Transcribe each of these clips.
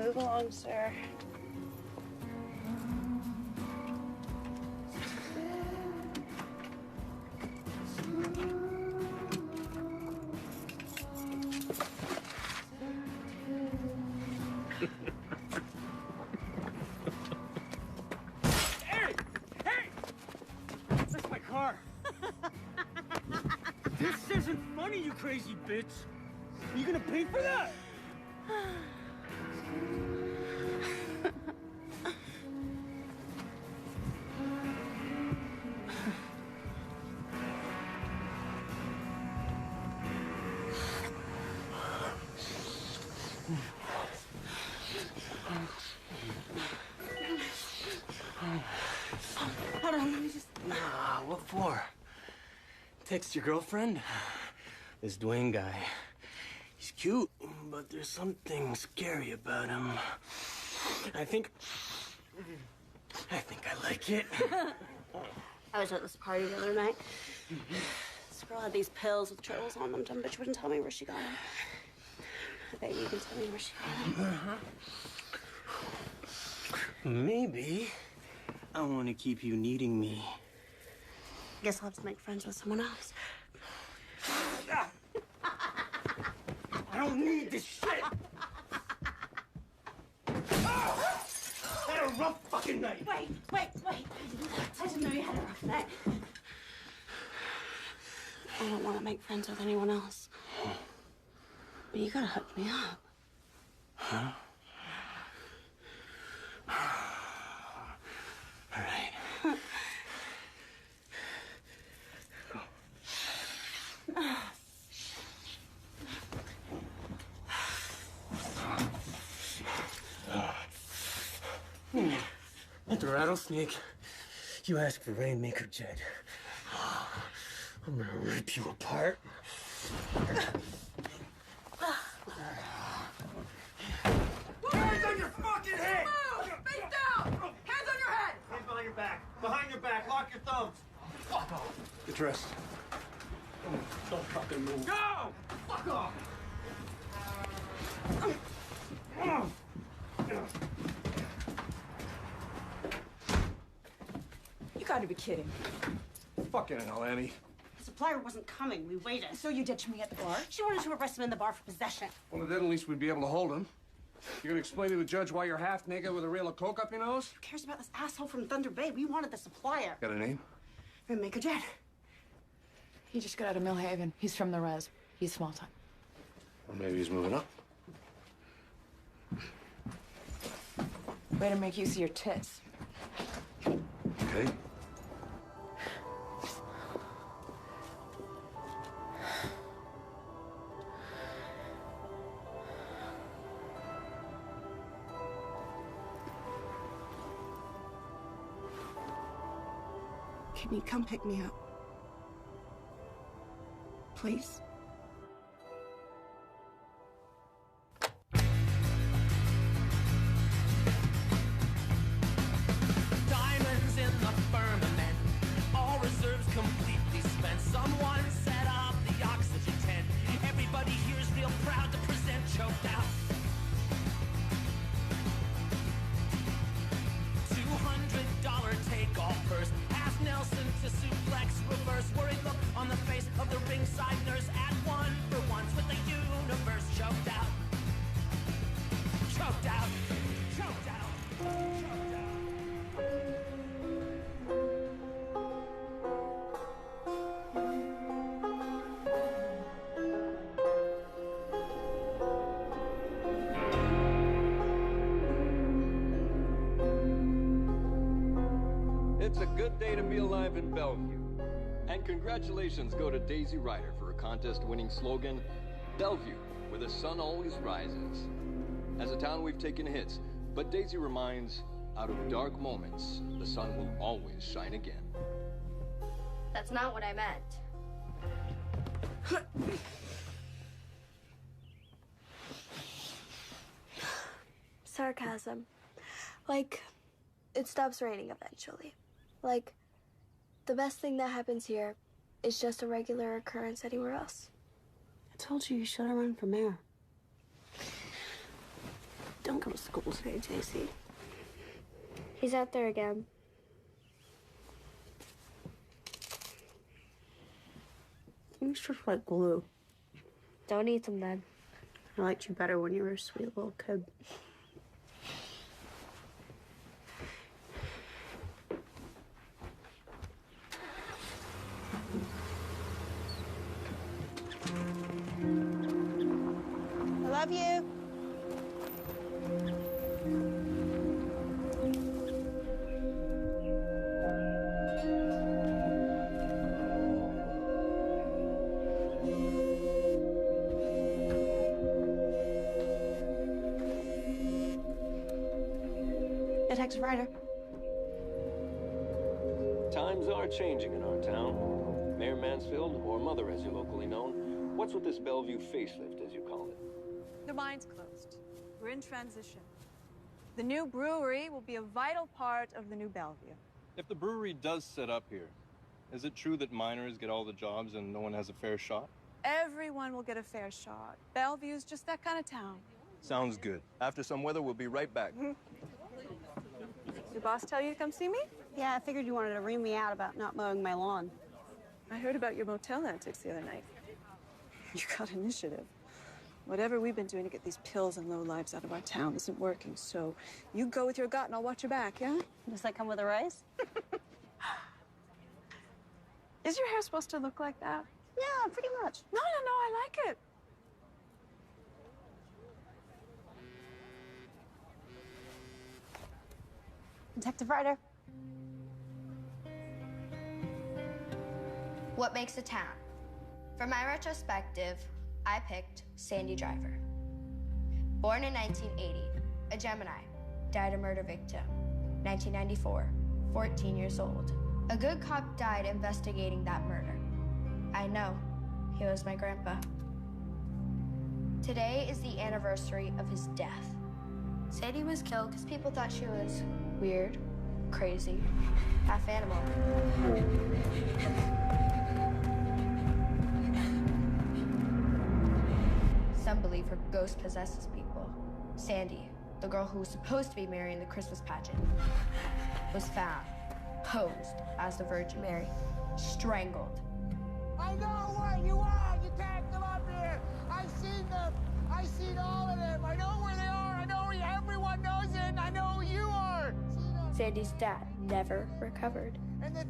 Move along, sir. Hey! Hey! That's my car. This isn't funny, you crazy bitch. Are you gonna pay for that? Hold on, let me just... What for? Text your girlfriend? This Dwayne guy. He's cute, but there's something scary about him. I think I like it. I was at this party the other night. This girl had these pills with turtles on them. Dumb bitch wouldn't tell me where she got them. I bet you can tell me where she got them. Maybe I want to keep you needing me. Guess I'll have to make friends with someone else. I don't need this shit! Oh! I had a rough fucking night! Wait. I didn't know you had a rough night. I don't want to make friends with anyone else. But you gotta hook me up. Huh? All right. At the rattlesnake, you ask for Rainmaker Jed. I'm gonna rip you apart. Hands on your fucking head! Move! Face down! Hands on your head! Hands behind your back. Behind your back. Lock your thumbs. Fuck off. Get dressed. Don't fucking move. Go! Fuck off! You gotta be kidding. Fucking hell, Annie. The supplier wasn't coming. We waited. So you ditched me at the bar? She wanted to arrest him in the bar for possession. Well, then at least we'd be able to hold him. You gonna explain to the judge why you're half naked with a reel of coke up your nose? Who cares about this asshole from Thunder Bay? We wanted the supplier. Got a name? Rainmaker Jed. He just got out of Millhaven. He's from the res. He's small time. Well, maybe he's moving up. Way to make use of your tits. Okay. Can you come pick me up? Please? Diamonds in the firmament, all reserves completely spent. Someone set off the oxygen tent. Everybody here's real proud to present choked out. $200 take-off first. Ask Nelson to suplex reverse. Worried look on the face of the ringside nurse. At one for once with the universe choked out. Choked out. Choked out. Choked out. It's a good day to be alive in Bellevue. And congratulations go to Daisy Ryder for her contest-winning slogan, Bellevue, where the sun always rises. As a town, we've taken hits, but Daisy reminds, out of dark moments, the sun will always shine again. That's not what I meant. Sarcasm. Like, it stops raining eventually. Like, the best thing that happens here is just a regular occurrence anywhere else. I told you should have run for mayor. Don't go to school today, JC. He's out there again. He's just like glue. Don't eat them then. I liked you better when you were a sweet little kid. I love you. Detective Ryder. Times are changing in our town. Mayor Mansfield, or Mother as you're locally known, what's with this Bellevue facelift, as you call it? The mine's closed. We're in transition. The new brewery will be a vital part of the new Bellevue. If the brewery does set up here, is it true that minors get all the jobs and no one has a fair shot? Everyone will get a fair shot. Bellevue's just that kind of town. Sounds good. After some weather, we'll be right back. Your boss tell you to come see me? Yeah, I figured you wanted to ream me out about not mowing my lawn. I heard about your motel antics the other night. You got initiative. Whatever we've been doing to get these pills and low lives out of our town isn't working, so you go with your gut and I'll watch your back, yeah? Does that come with a raise? Is your hair supposed to look like that? Yeah, pretty much. No, I like it. Detective Ryder. What makes a town? For my retrospective, I picked Sandy Driver. Born in 1980, a Gemini, died a murder victim. 1994, 14 years old. A good cop died investigating that murder. I know, he was my grandpa. Today is the anniversary of his death. Sadie was killed because people thought she was weird, crazy, half animal. Some believe her ghost possesses people. Sandy, the girl who was supposed to be marrying the Christmas pageant, was found, posed as the Virgin Mary, strangled. I know what you are! You tagged them up here! I've seen them! I've seen all of them! I know where they are! I know where everyone knows it! And I know who you are! Sandy's dad never recovered. And the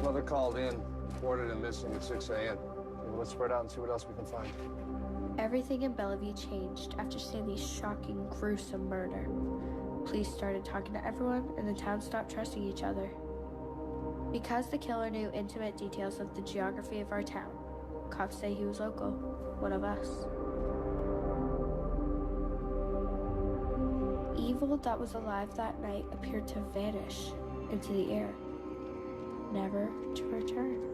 Mother called in, reported him missing at 6 a.m. Let's spread out and see what else we can find. Everything in Bellevue changed after Sandy's shocking, gruesome murder. Police started talking to everyone, and the town stopped trusting each other. Because the killer knew intimate details of the geography of our town, cops say he was local, one of us. Evil that was alive that night appeared to vanish into the air, never to return.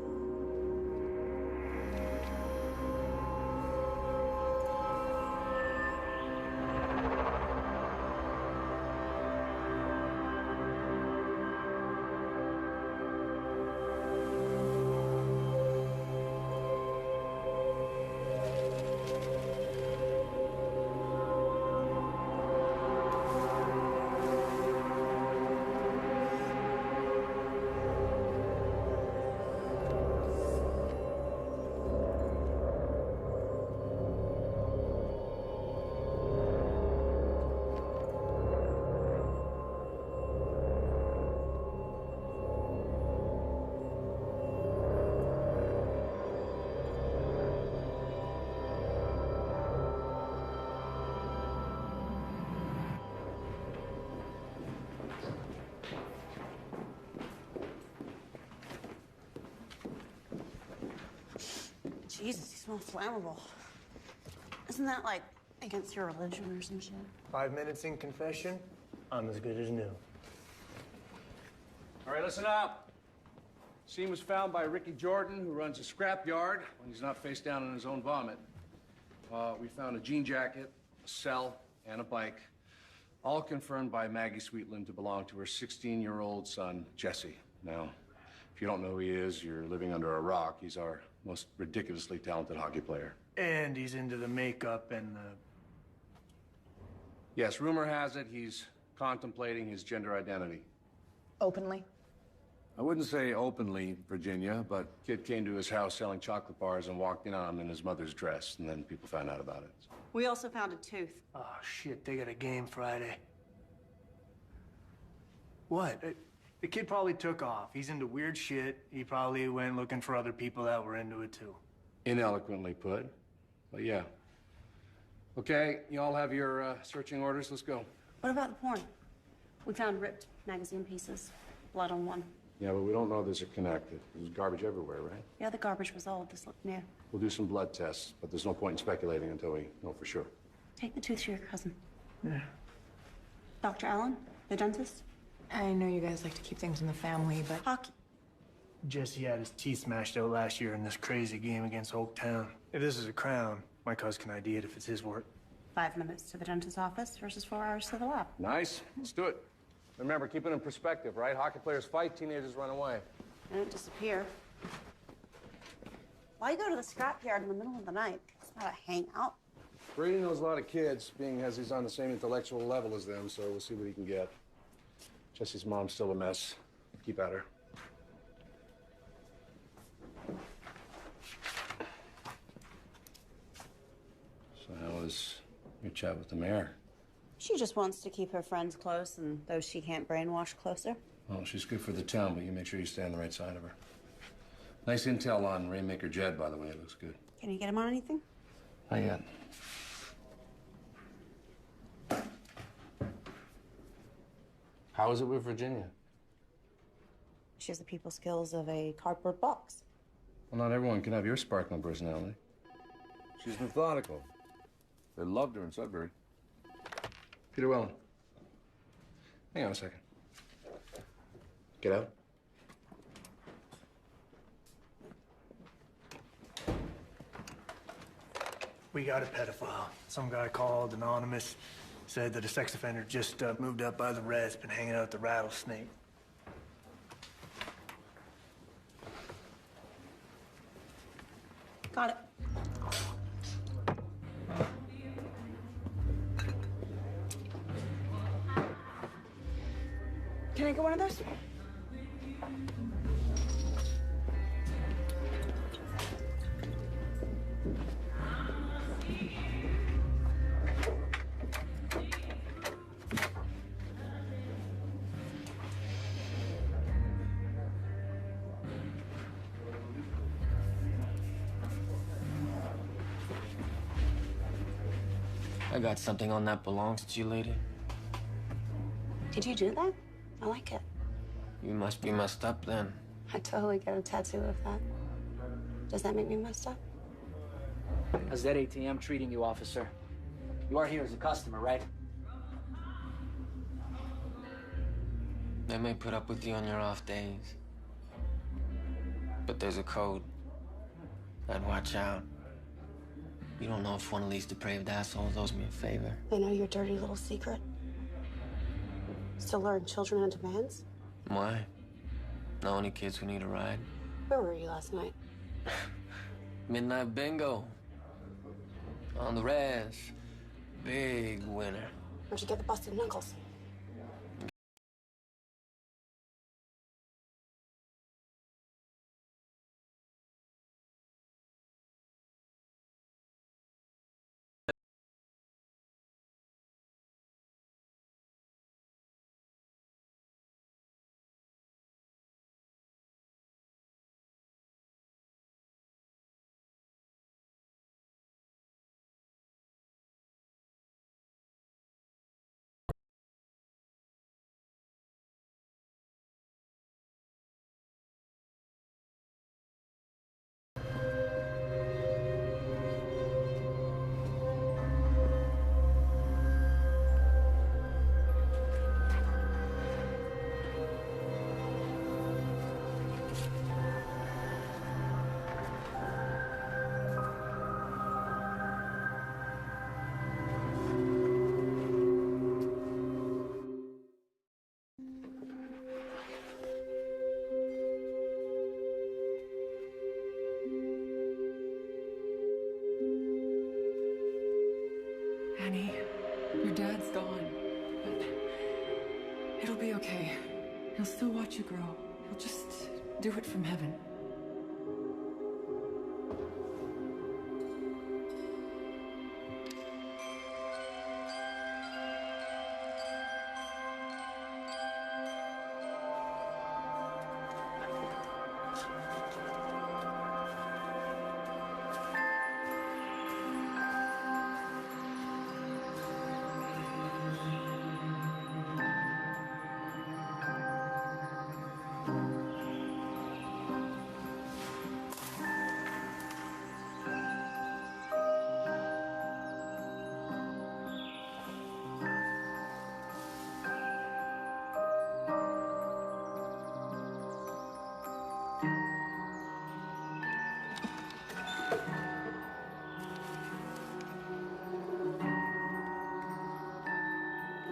Jesus, you smell flammable. Isn't that like against your religion or some shit? 5 minutes in confession, I'm as good as new. All right, listen up. Scene was found by Ricky Jordan, who runs a scrap yard when he's not face down in his own vomit. We found a jean jacket, a cell, and a bike, all confirmed by Maggie Sweetland to belong to her 16-year-old son, Jesse. Now, if you don't know who he is, you're living under a rock. He's our most ridiculously talented hockey player. And he's into the makeup and the... Yes, rumor has it he's contemplating his gender identity. Openly? I wouldn't say openly, Virginia, but kid came to his house selling chocolate bars and walked in on him in his mother's dress, and then people found out about it. We also found a tooth. Oh, shit, they got a game Friday. What? The kid probably took off. He's into weird shit. He probably went looking for other people that were into it, too. Ineloquently put, but yeah. Okay, you all have your searching orders. Let's go. What about the porn? We found ripped magazine pieces, blood on one. Yeah, but we don't know those are connected. There's garbage everywhere, right? Yeah, the garbage was old. This looked new. We'll do some blood tests, but there's no point in speculating until we know for sure. Take the tooth to your cousin. Yeah. Dr. Allen, the dentist. I know you guys like to keep things in the family, but... Hockey. Jesse had his teeth smashed out last year in this crazy game against Oaktown. If this is a crown, my cuz can ID it if it's his work. 5 minutes to the dentist's office versus 4 hours to the lab. Nice. Let's do it. Remember, keep it in perspective, right? Hockey players fight, teenagers run away. They don't disappear. Why go to the scrapyard in the middle of the night? It's not a hangout. Brady knows a lot of kids, being as he's on the same intellectual level as them, so we'll see what he can get. Jesse's mom's still a mess. Keep at her. So how was your chat with the mayor? She just wants to keep her friends close and those she can't brainwash closer. Well, she's good for the town, but you make sure you stay on the right side of her. Nice intel on Rainmaker Jed, by the way. It looks good. Can you get him on anything? Not yet. How is it with Virginia? She has the people skills of a cardboard box. Well, not everyone can have your sparkling personality. She's methodical. They loved her in Sudbury. Peter Wellen. Hang on a second. Get out. We got a pedophile. Some guy called, anonymous, said that a sex offender just moved up by the res, been hanging out at the Rattlesnake. Got it. Can I get one of those? I got something on that belongs to you, lady. Did you do that? I like it. You must be messed up then. I'd totally get a tattoo of that. Does that make me messed up? How's that ATM treating you, officer? You are here as a customer, right? They may put up with you on your off days. But there's a code. I'd watch out. You don't know if one of these depraved assholes owes me a favor. I know your dirty little secret. Still luring children into vans? Why? Know any kids who need a ride? Where were you last night? Midnight bingo. On the res. Big winner. Where'd you get the busted knuckles? Annie, your dad's gone, but it'll be okay. He'll still watch you grow. He'll just do it from heaven.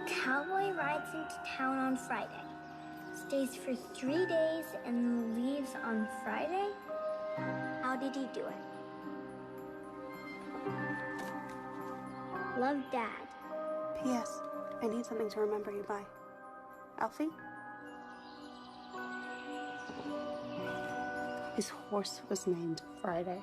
Cowboy rides into town on Friday, stays for 3 days, and leaves on Friday? How did he do it? Love, Dad. P.S. I need something to remember you by. Alfie? His horse was named Friday.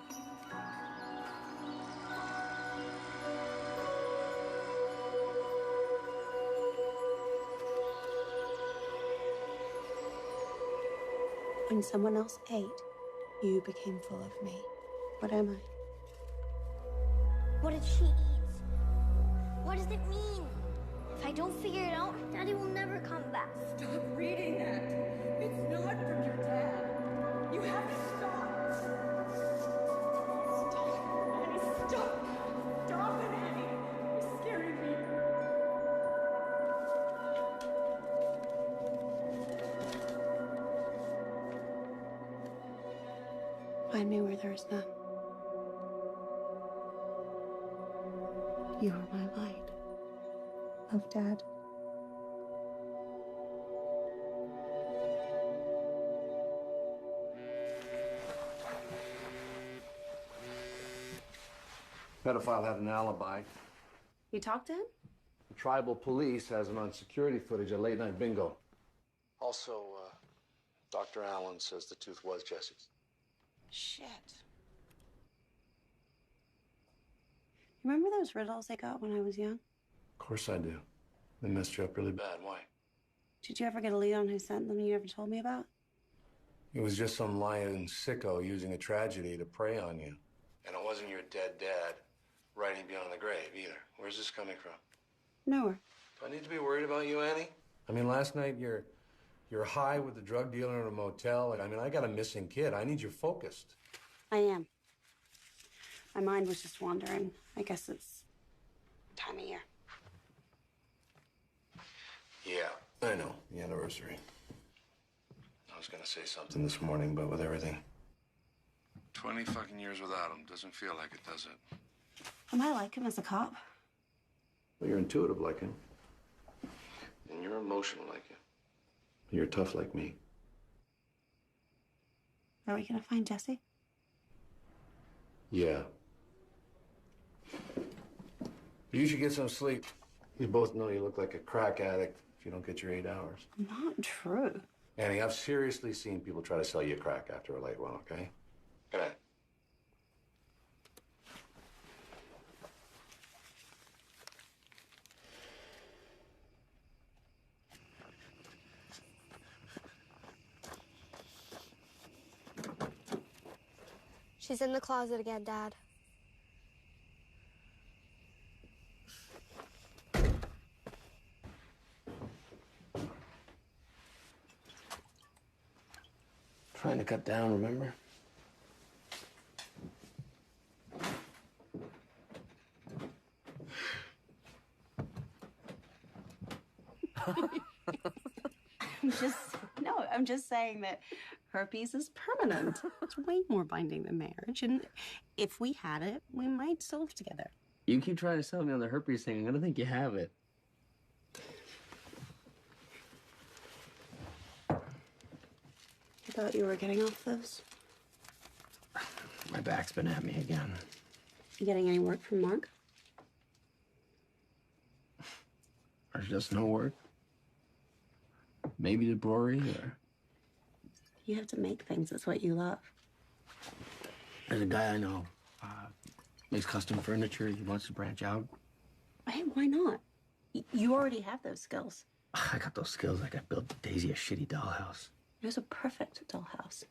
When someone else ate, you became full of me. What am I? What did she eat? What does it mean? If I don't figure it out, Daddy will never come back. Stop reading that. It's not from your dad. You have to stop. Stop, Annie, stop. Stop it, Annie. You're scaring me. Find me where there is none. You are my light. Love, Dad. Pedophile had an alibi. You talked to him? The tribal police has him on security footage at late-night bingo. Also, Dr. Allen says the tooth was Jesse's. Shit. Remember those riddles I got when I was young? Of course I do. They messed you up really bad. Why? Did you ever get a lead on who sent them you never told me about? It was just some lying sicko using a tragedy to prey on you. And it wasn't your dead dad riding beyond the grave either. Where's this coming from? Nowhere. Do I need to be worried about you, Annie? I mean, last night you're high with the drug dealer in a motel. I mean, I got a missing kid. I need you focused. I am. My mind was just wandering. I guess it's time of year. Yeah, I know. The anniversary. I was gonna say something this morning, but with everything 20 fucking years without him doesn't feel like it, does it? Am I like him as a cop? Well, you're intuitive like him. And you're emotional like him. You're tough like me. Are we gonna find Jesse? Yeah. You should get some sleep. You both know you look like a crack addict if you don't get your 8 hours. Not true. Annie, I've seriously seen people try to sell you crack after a late one, okay? Good night. She's in the closet again, Dad. Trying to cut down, remember? I'm just saying that herpes is permanent. It's way more binding than marriage. And if we had it, we might still live together. You keep trying to sell me on the herpes thing. I'm gonna think you have it. I thought you were getting off those. My back's been at me again. You getting any work from Mark? Or just no work? Maybe the brewery, or... You have to make things. That's what you love. There's a guy I know. Makes custom furniture. He wants to branch out. Hey, why not? You already have those skills. I got those skills. I got built Daisy a shitty dollhouse. It was a perfect dollhouse.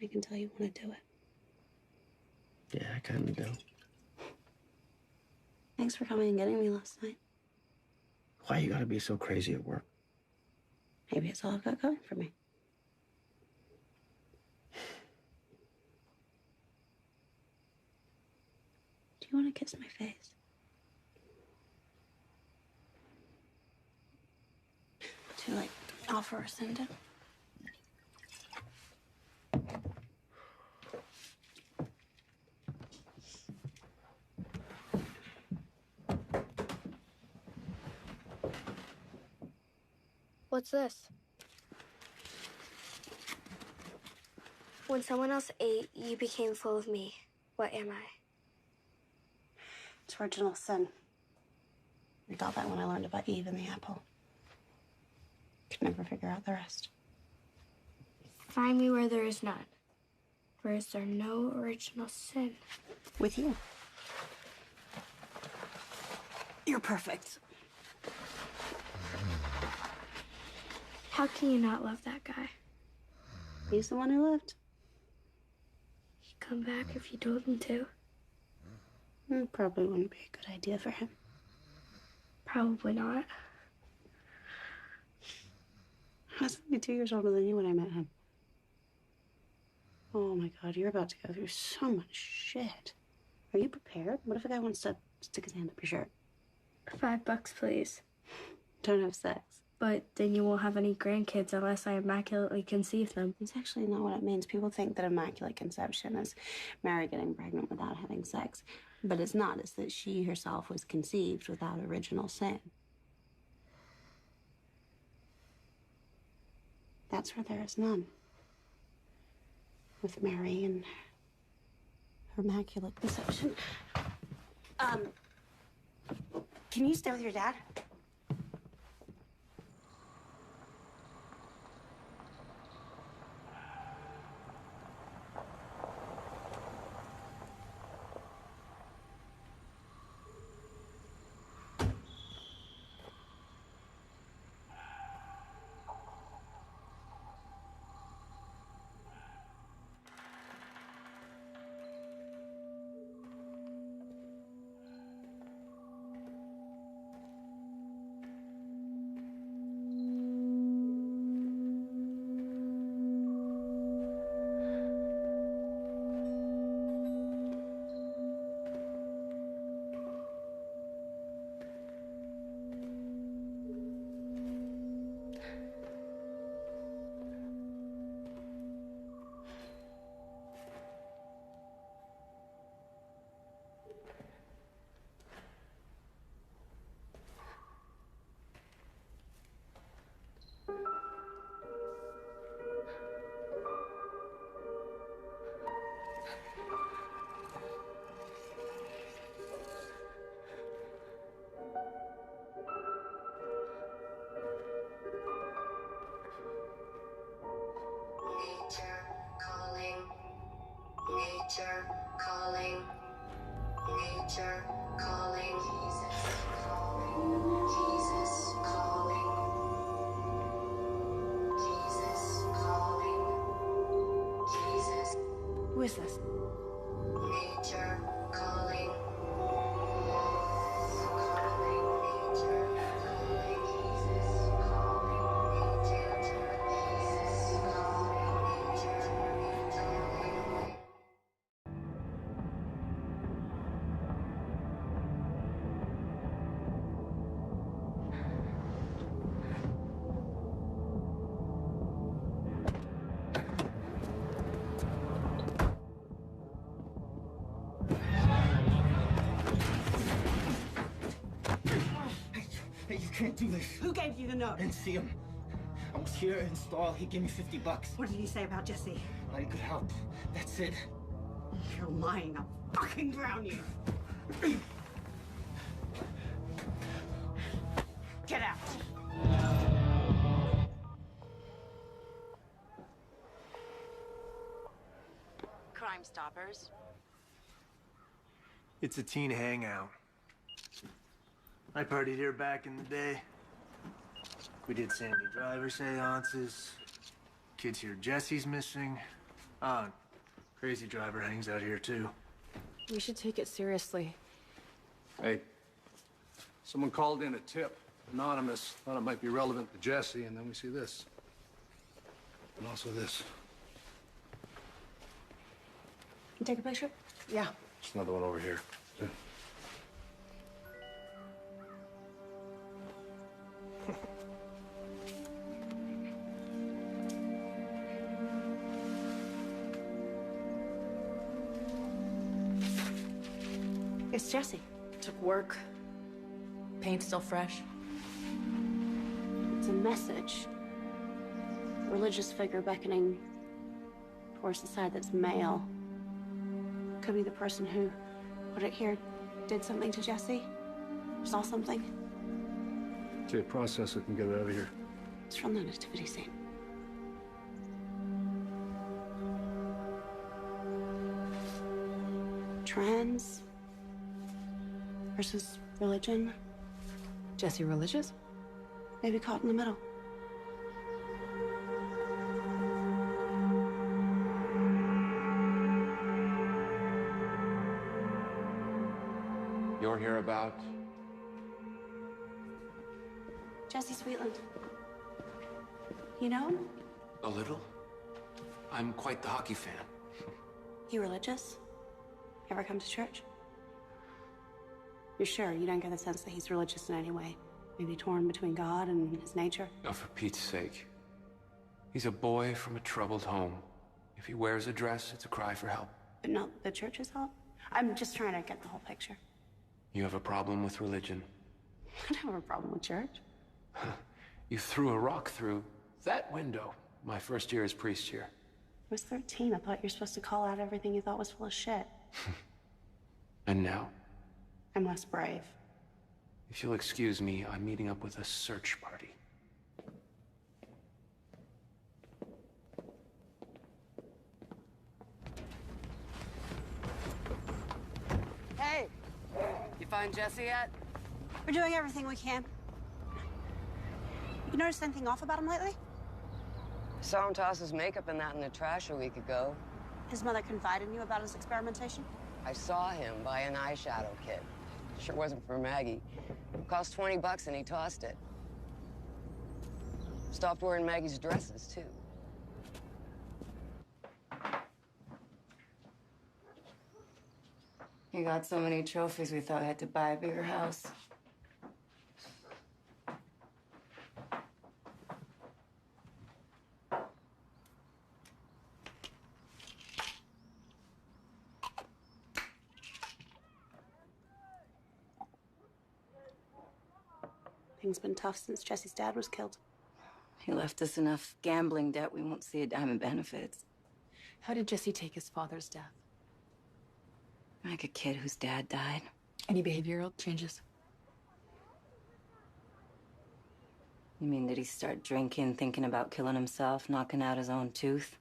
I can tell you want to do it. Yeah, I kind of do. Thanks for coming and getting me last night. Why you gotta be so crazy at work? Maybe it's all I've got going for me. Do you want to kiss my face? Too late. Offer or send it. What's this? When someone else ate, you became full of me. What am I? It's original sin. I got that when I learned about Eve and the apple. Could never figure out the rest. Find me where there is none. Where is there no original sin? With you. You're perfect. How can you not love that guy? He's the one who left. He'd come back if you told him to. Probably wouldn't be a good idea for him. Probably not. I was only 2 years older than you when I met him. Oh my God, you're about to go through so much shit. Are you prepared? What if a guy wants to stick his hand up your shirt? $5, please. Don't have sex. But then you won't have any grandkids unless I immaculately conceive them. It's actually not what it means. People think that immaculate conception is Mary getting pregnant without having sex. But it's not. It's that she herself was conceived without original sin. That's where there is none. With Mary and her immaculate conception. Can you stay with your dad? Nature calling. Nature calling. Jesus calling. Jesus calling. Jesus. Who is this? Nature calling. Hey, you can't do this. Who gave you the note? I didn't see him. I was here in stall. He gave me $50. What did he say about Jesse? I could help. That's it. You're lying. I'll fucking drown you. Get out. Crime Stoppers. It's a teen hangout. I partied here back in the day. We did Sandy Driver seances. Kids hear Jesse's missing. Ah, Crazy Driver hangs out here too. We should take it seriously. Hey, someone called in a tip. Anonymous. Thought it might be relevant to Jesse, and then we see this. And also this. You take a picture? Yeah. Just another one over here. Yeah. It's Jesse. Took work. Paint still fresh. It's a message. A religious figure beckoning towards the side that's male. Could be the person who put it here, did something to Jesse, saw something. Okay, process it and get it out of here. It's from the nativity scene. Trans versus religion. Jesse religious? Maybe caught in the middle. You're here about? Jesse Sweetland. You know him? A little. I'm quite the hockey fan. You religious? Ever come to church? You're sure you don't get the sense that he's religious in any way? Maybe torn between God and his nature? Oh, for Pete's sake. He's a boy from a troubled home. If he wears a dress, it's a cry for help. But not the church's help? I'm just trying to get the whole picture. You have a problem with religion. I don't have a problem with church. You threw a rock through that window my first year as priest here. I was 13. I thought you were supposed to call out everything you thought was full of shit. And now? I'm less brave. If you'll excuse me, I'm meeting up with a search party. Hey, you find Jesse yet? We're doing everything we can. You noticed anything off about him lately? Saw him toss his makeup and that in the trash a week ago. His mother confided in you about his experimentation? I saw him buy an eyeshadow kit. Sure wasn't for Maggie. It cost $20 and he tossed it. Stopped wearing Maggie's dresses, too. You got so many trophies we thought we had to buy a bigger house. Things been tough since Jesse's dad was killed. He left us enough gambling debt we won't see a dime in benefits. How did Jesse take his father's death? Like a kid whose dad died. Any behavioral changes? You mean, did he start drinking, thinking about killing himself, knocking out his own tooth?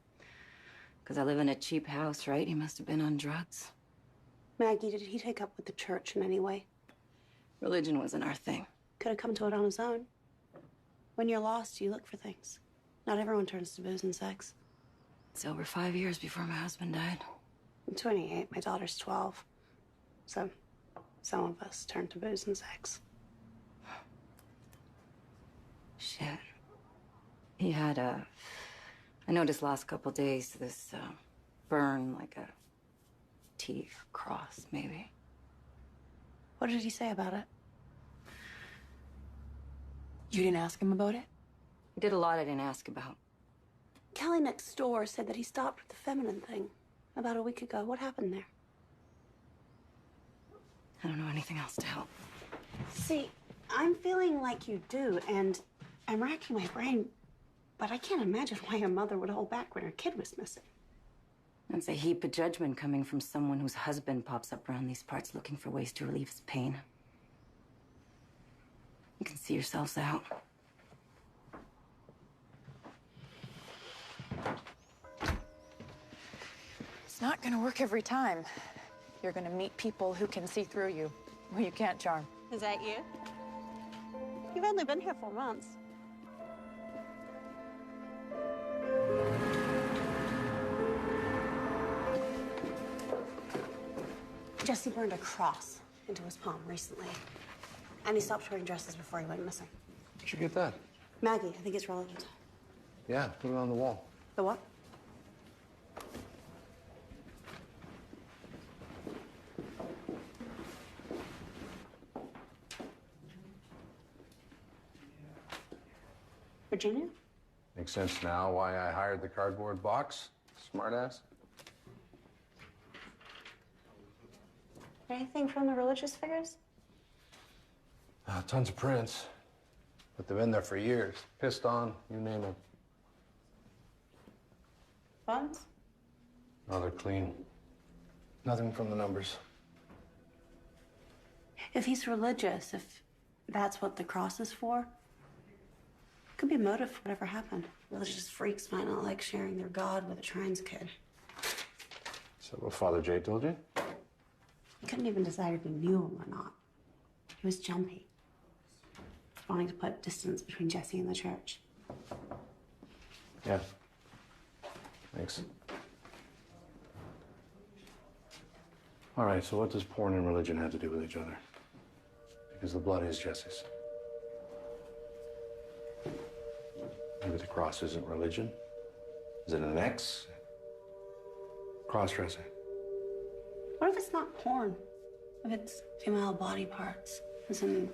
Because I live in a cheap house, right? He must have been on drugs. Maggie, did he take up with the church in any way? Religion wasn't our thing. Could have come to it on his own. When you're lost, you look for things. Not everyone turns to booze and sex. It's over 5 years before my husband died. I'm 28, my daughter's 12. So, some of us turn to booze and sex. Shit. He had I noticed last couple days this burn, like a T or cross, maybe. What did he say about it? You didn't ask him about it? He did a lot I didn't ask about. Kelly next door said that he stopped with the feminine thing about a week ago. What happened there? I don't know anything else to help. See, I'm feeling like you do, and I'm racking my brain, but I can't imagine why a mother would hold back when her kid was missing. That's a heap of judgment coming from someone whose husband pops up around these parts looking for ways to relieve his pain. You can see yourselves out. It's not gonna work every time. You're gonna meet people who can see through you, who you can't charm. Is that you? You've only been here 4 months. Jesse burned a cross into his palm recently. And he stopped wearing dresses before he went missing. You should get that. Maggie, I think it's relevant. Yeah, put it on the wall. The what? Virginia? Makes sense now why I hired the cardboard box. Smartass. Anything from the religious figures? Tons of prints. But they've been there for years. Pissed on, you name it. Buns? No, they're clean. Nothing from the numbers. If he's religious, if that's what the cross is for, could be a motive for whatever happened. Religious freaks might not like sharing their God with a trans kid. Is that what Father Jay told you? He couldn't even decide if he knew him or not. He was jumpy, wanting to put distance between Jesse and the church. Yeah. Thanks. All right, so what does porn and religion have to do with each other? Because the blood is Jesse's. Maybe the cross isn't religion. Is it an X? Cross-dressing. What if it's not porn? If it's female body parts, as in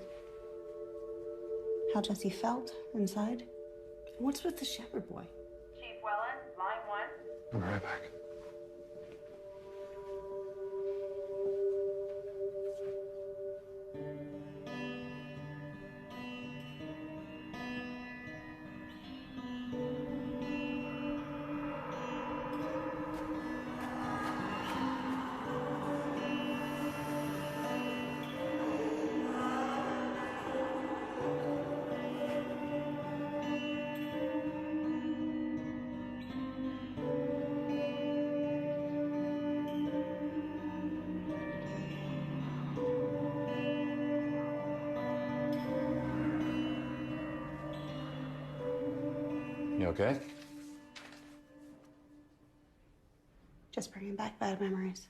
how Jesse felt inside? And what's with the shepherd boy? Chief Wellen, line 1. I'll be right back. You okay? Just bringing back bad memories.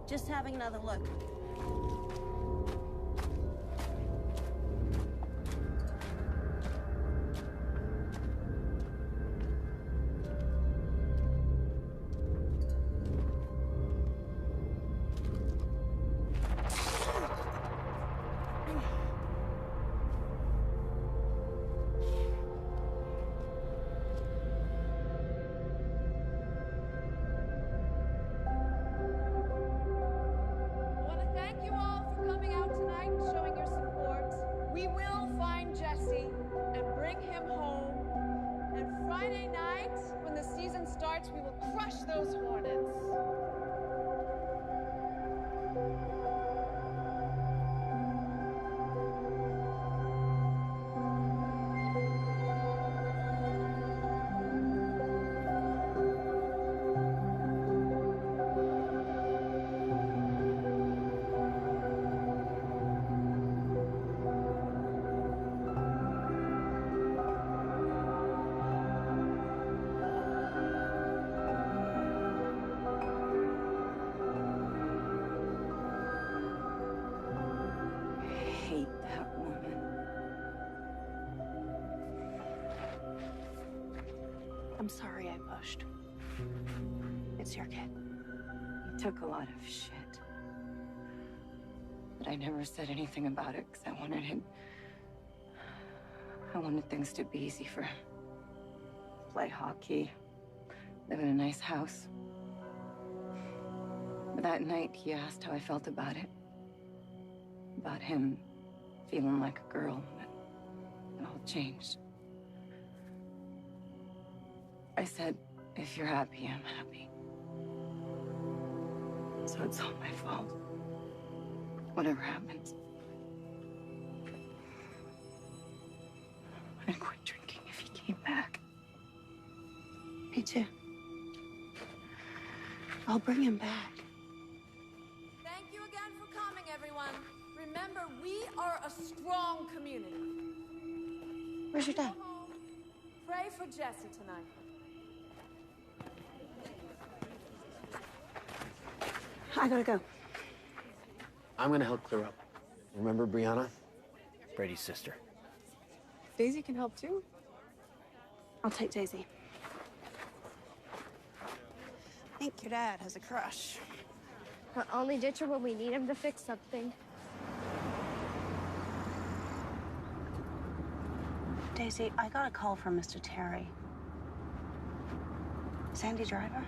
Just having another look. I want to thank you all for coming out tonight and showing your support. We will find Jesse and bring him home. And Friday night, when the season starts, we will crush those hornets. I hate that woman. I'm sorry I pushed. It's your kid. He took a lot of shit. But I never said anything about it because I wanted him. I wanted things to be easy for him. Play hockey, live in a nice house. But that night, he asked how I felt about it. About him feeling like a girl. It all changed. I said, if you're happy, I'm happy. So it's all my fault. Whatever happens, I'd quit drinking if he came back. Me too. I'll bring him back. Thank you again for coming, everyone. Remember, we are a strong community. Where's your dad? Pray for Jesse tonight. I gotta go. I'm gonna help clear up. Remember Brianna? Brady's sister. Daisy can help too. I'll take Daisy. I think your dad has a crush. But only ditch her when we need him to fix something. Daisy, I got a call from Mr. Terry. Sandy Driver?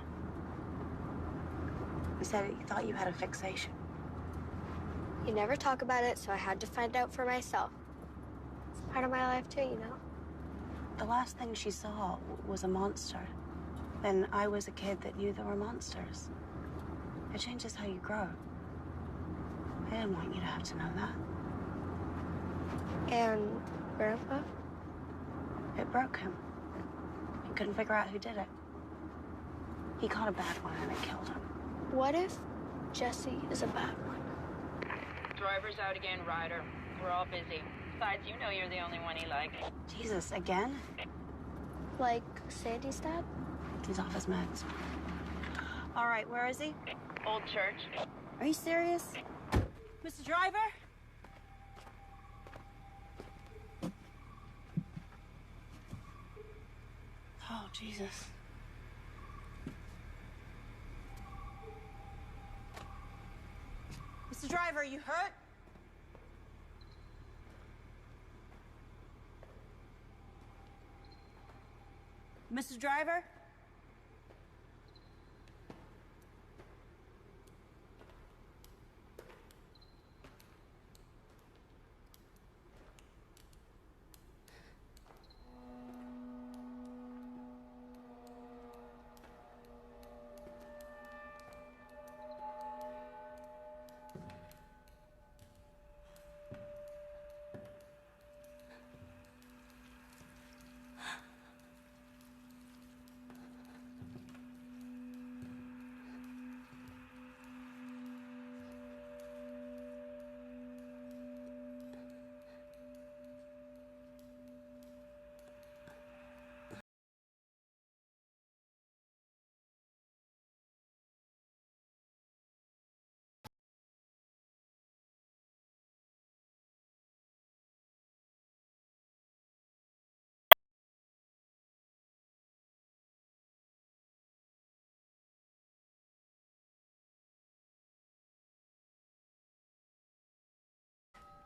He said he thought you had a fixation. You never talk about it, so I had to find out for myself. It's part of my life too, you know? The last thing she saw was a monster. And I was a kid that knew there were monsters. It changes how you grow. I didn't want you to have to know that. And Grandpa? It broke him. He couldn't figure out who did it. He caught a bad one and it killed him. What if Jesse is a bad one? Driver's out again, Ryder. We're all busy. Besides, you know you're the only one he likes. Jesus, again? Like Sandy's dad? He's off his meds. All right, where is he? Old church. Are you serious? Mr. Driver? Oh, Jesus. Mr. Driver, you hurt? Mr. Driver?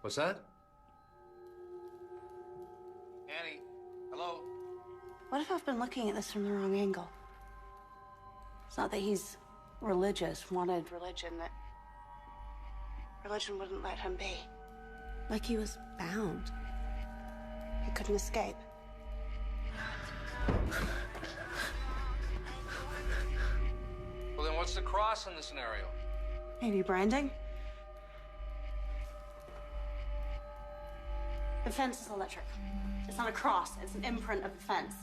What's that? Annie, hello? What if I've been looking at this from the wrong angle? It's not that he's religious, wanted religion, that religion wouldn't let him be. Like he was bound. He couldn't escape. Well, then what's the cross in the scenario? Maybe branding? The fence is electric. It's not a cross, it's an imprint of the fence.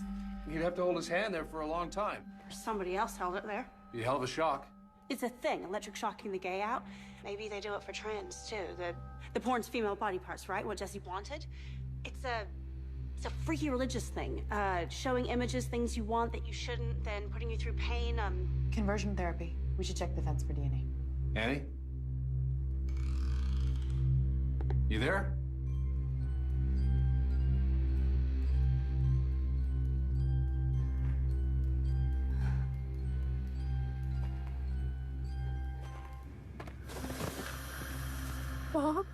He'd have to hold his hand there for a long time. Or somebody else held it there. Be a hell of a shock. It's a thing, electric shocking the gay out. Maybe they do it for trans, too. The porn's female body parts, right? What Jesse wanted. It's a freaky religious thing. Showing images, things you want that you shouldn't, then putting you through pain. Conversion therapy. We should check the fence for DNA. Annie? You there? Mom?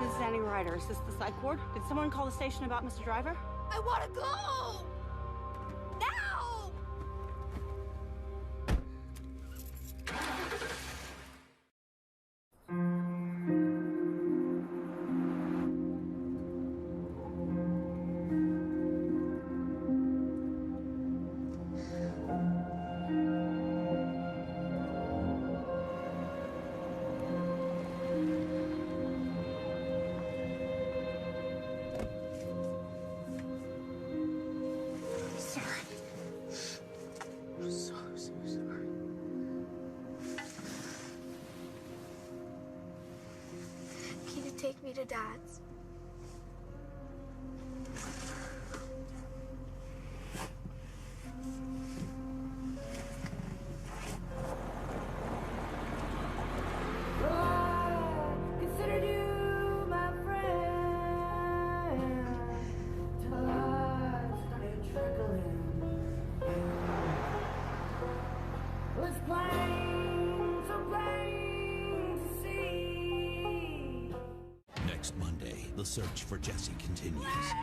This is Annie Ryder. Is this the psych ward? Did someone call the station about Mr. Driver? I want to go! Now! Can you take me to Dad's? Considered you my friend. Blood started trickling. It's plain, so plain to see. Next Monday, the search for Jesse continues.